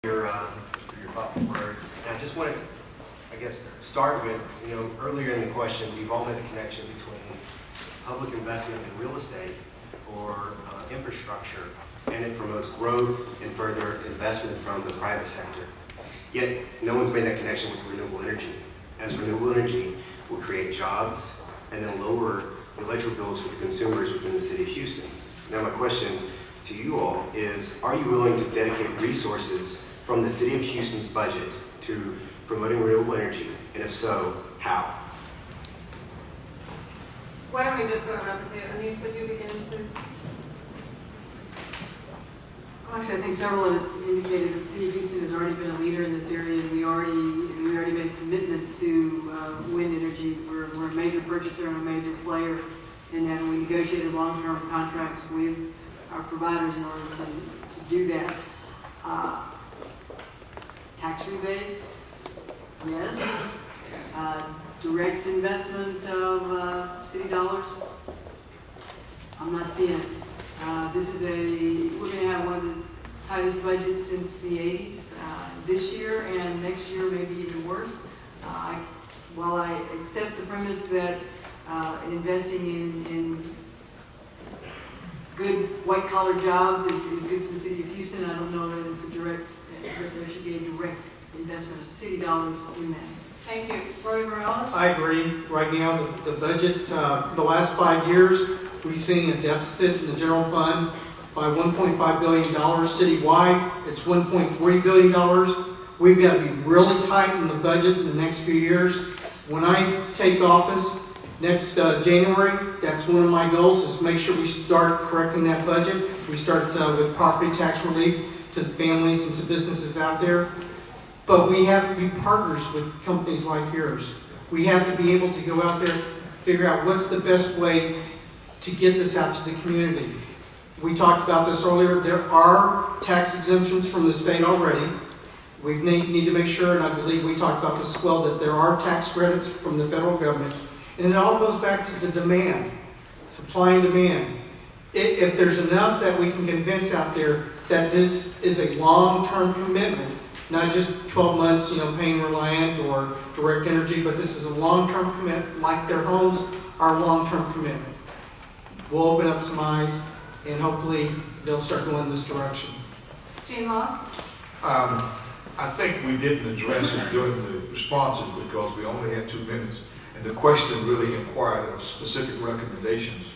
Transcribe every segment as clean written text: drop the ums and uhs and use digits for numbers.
your thoughtful words. And I just wanted to, start with, earlier in the questions, you've all made a connection between public investment in real estate or infrastructure, and it promotes growth and further investment from the private sector. Yet, no one's made that connection with renewable energy, as renewable energy will create jobs and then lower the electric bills for the consumers within the city of Houston. Now, my question to you all is, are you willing to dedicate resources from the city of Houston's budget to promoting renewable energy? And if so, how? Why don't we just go around the table? Anise, would you begin, please? Actually, I think several of us indicated that the City of Houston has already been a leader in this area, and we already made a commitment to wind energy. We're a major purchaser and a major player in that, and we negotiated long-term contracts with our providers in order to do that. Tax rebates, yes. Direct investment of city dollars, I'm not seeing it. We're going to have one of the tightest budgets since the 80s. This year and next year maybe even worse. While I accept the premise that investing in good white-collar jobs is good for the city of Houston, I don't know that there should be a direct investment of city dollars in that. Thank you. Roy Morales? I agree. Right now, the budget, the last 5 years, we've seen a deficit in the general fund by $1.5 billion citywide. It's $1.3 billion. We've got to be really tight in the budget in the next few years. When I take office next January, that's one of my goals, is make sure we start correcting that budget. We start with property tax relief to the families and to businesses out there. But we have to be partners with companies like yours. We have to be able to go out there, figure out what's the best way to get this out to the community. We talked about this earlier. There are tax exemptions from the state already. We need to make sure, and I believe we talked about this as well, that there are tax credits from the federal government. And it all goes back to the demand, supply and demand. If there's enough that we can convince out there that this is a long-term commitment, not just 12 months, paying Reliant or Direct Energy, but this is a long-term commitment, like their homes are a long-term commitment. We'll open up some eyes, and hopefully they'll start going in this direction. Gene Law? I think we didn't address it during the responses because we only had 2 minutes, and the question really inquired of specific recommendations.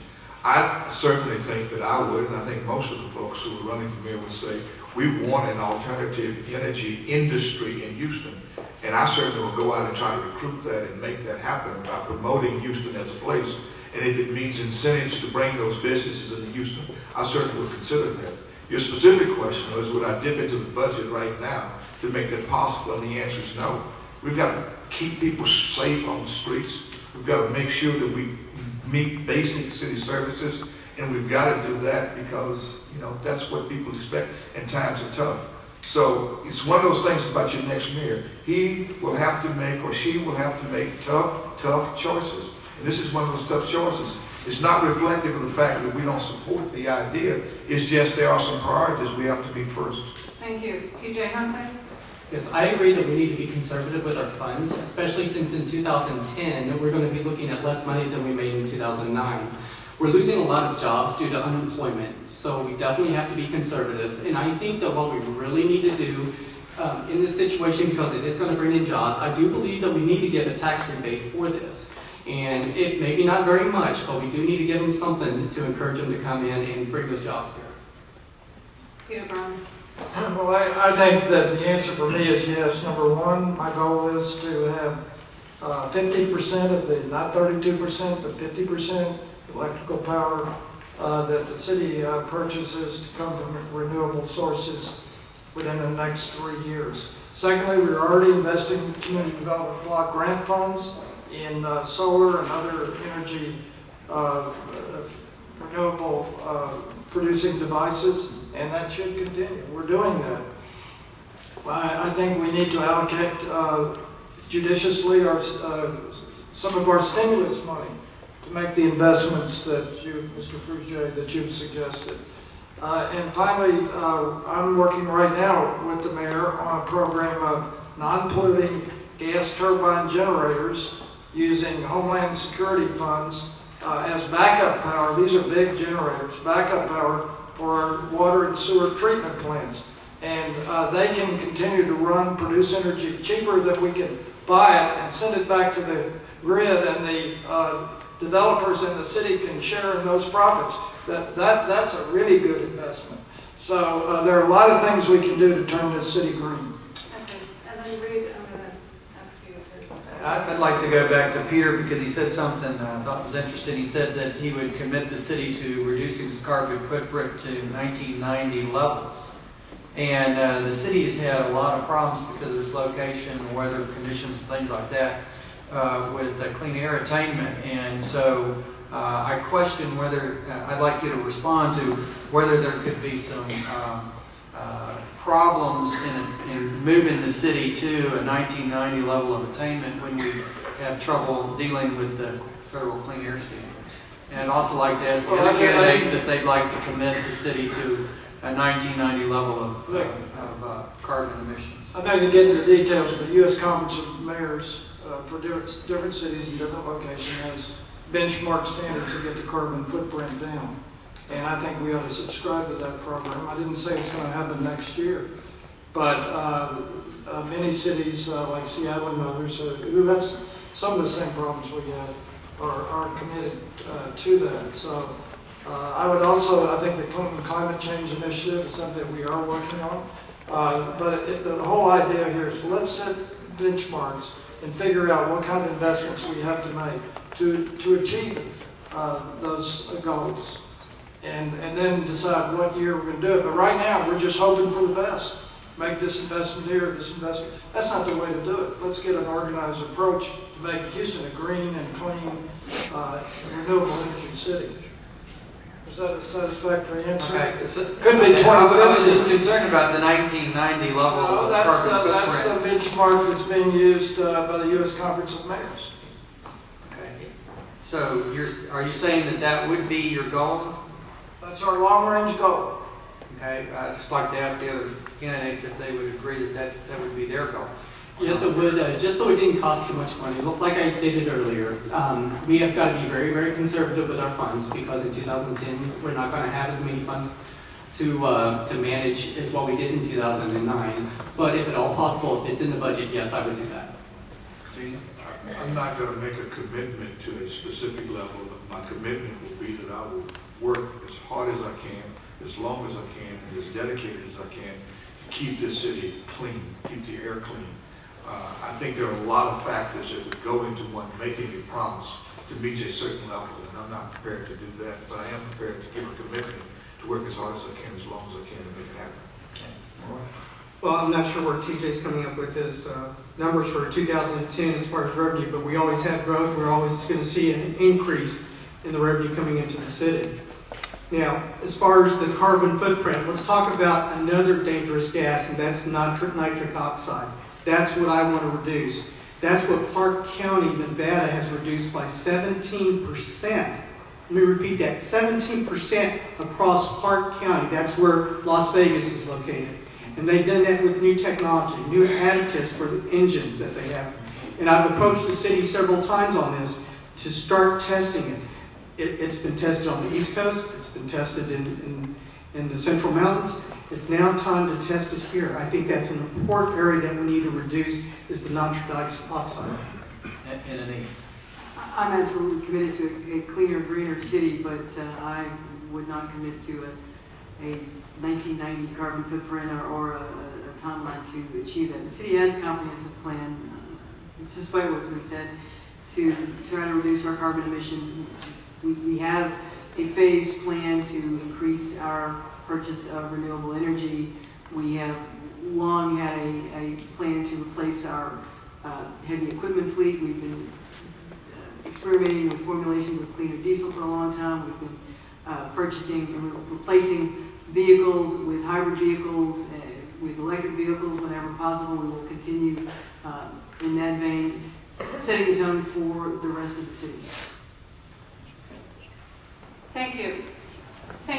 I certainly think that I would, and I think most of the folks who are running for mayor would say, we want an alternative energy industry in Houston. And I certainly will go out and try to recruit that and make that happen by promoting Houston as a place. And if it means incentives to bring those businesses into Houston, I certainly will consider that. Your specific question was, would I dip into the budget right now to make that possible? And the answer is no. We've got to keep people safe on the streets. We've got to make sure that we meet basic city services. And we've got to do that because, that's what people expect, and times are tough. So it's one of those things about your next mayor. He will have to make, or she will have to make tough choices. And this is one of those tough choices. It's not reflective of the fact that we don't support the idea. It's just there are some priorities we have to meet first. Thank you. TJ Huntley? Yes, I agree that we need to be conservative with our funds, especially since in 2010, we're going to be looking at less money than we made in 2009. We're losing a lot of jobs due to unemployment, so we definitely have to be conservative. And I think that what we really need to do in this situation, because it is going to bring in jobs, I do believe that we need to give a tax rebate for this. And it maybe not very much, but we do need to give them something to encourage them to come in and bring those jobs here. Steve Brown? Well, I think that the answer for me is yes. Number one, my goal is to have 50% of the, not 32%, but 50% electrical power that the city purchases to come from renewable sources within the next 3 years. Secondly, we're already investing in community development block grant funds in solar and other energy renewable producing devices, and that should continue. We're doing that. I think we need to allocate judiciously some of our stimulus money to make the investments that you, Mr. Frugier, that you've suggested. And finally, I'm working right now with the mayor on a program of non-polluting gas turbine generators using Homeland Security funds as backup power. These are big generators, backup power for our water and sewer treatment plants. And they can continue to run, produce energy cheaper than we can buy it and send it back to the grid, and the developers in the city can share in those profits. That's a really good investment. So there are a lot of things we can do to turn this city green. Okay, and then Reed, I'm going to ask you to... I'd like to go back to Peter because he said something I thought was interesting. He said that he would commit the city to reducing its carbon footprint to 1990 levels. And the city has had a lot of problems because of its location, weather conditions, and things like that with clean air attainment. And so I question whether, I'd like you to respond to whether there could be some problems in moving the city to a 1990 level of attainment when we have trouble dealing with the federal clean air standards. And I'd also like to ask the other candidates if they'd like to commit the city to a 1990 level of carbon emissions. I'm not going to get into the details, but the U.S. Conference of Mayors for different cities and different locations has benchmark standards to get the carbon footprint down. And I think we ought to subscribe to that program. I didn't say it's going to happen next year, but many cities like Seattle and others who have some of the same problems we have are committed to that. So I would also, I think the Clinton Climate Change Initiative is something that we are working on. But the whole idea here is let's set benchmarks and figure out what kind of investments we have to make to achieve those goals. And then decide what year we're going to do it. But right now, we're just hoping for the best. Make this investment here, this investment. That's not the way to do it. Let's get an organized approach to make Houston a green and clean, renewable energy city. Is that a satisfactory answer? Okay. Could be 20. I was just concerned about the 1990 level No, of that's carbon the footprint. benchmark that's being used by the U.S. Conference of Mayors. Okay. So are you saying that that would be your goal? That's our long-range goal. Okay. I'd just like to ask the other candidates if they would agree that that would be their goal. Yes, it would, just so it didn't cost too much money. Like I stated earlier, we have got to be very, very conservative with our funds because in 2010, we're not going to have as many funds to manage as what we did in 2009. But if at all possible, if it's in the budget, yes, I would do that. Gina? I'm not going to make a commitment to a specific level. My commitment will be that I will work as hard as I can, as long as I can, and as dedicated as I can to keep this city clean, keep the air clean. I think there are a lot of factors that would go into one making a promise to reach a certain level, and I'm not prepared to do that, but I am prepared to give a commitment to work as hard as I can, as long as I can, to make it happen. Well, I'm not sure where TJ's coming up with his numbers for 2010 as far as revenue, but we always have growth. We're always going to see an increase in the revenue coming into the city. Now, as far as the carbon footprint, let's talk about another dangerous gas, and that's nitric oxide. That's what I want to reduce. That's what Clark County, Nevada has reduced by 17%. Let me repeat that, 17% across Clark County. That's where Las Vegas is located. And they've done that with new technology, new additives for the engines that they have. And I've approached the city several times on this to start testing it. It's been tested on the East Coast. It's been tested in the Central Mountains. It's now time to test it here. I think that's an important area that we need to reduce is the nitric oxide. And Anise? I'm absolutely committed to a cleaner, greener city, but I would not commit to a 1990 carbon footprint or a timeline to achieve that. The city has a comprehensive plan, despite what's been said, to try to reduce our carbon emissions. We have a phased plan to increase our purchase of renewable energy. We have long had a plan to replace our heavy equipment fleet. We've been experimenting with formulations of cleaner diesel for a long time. We've been purchasing and replacing vehicles with hybrid vehicles, with electric vehicles whenever possible. We will continue in that vein, setting the tone for the rest of the city. Thank you.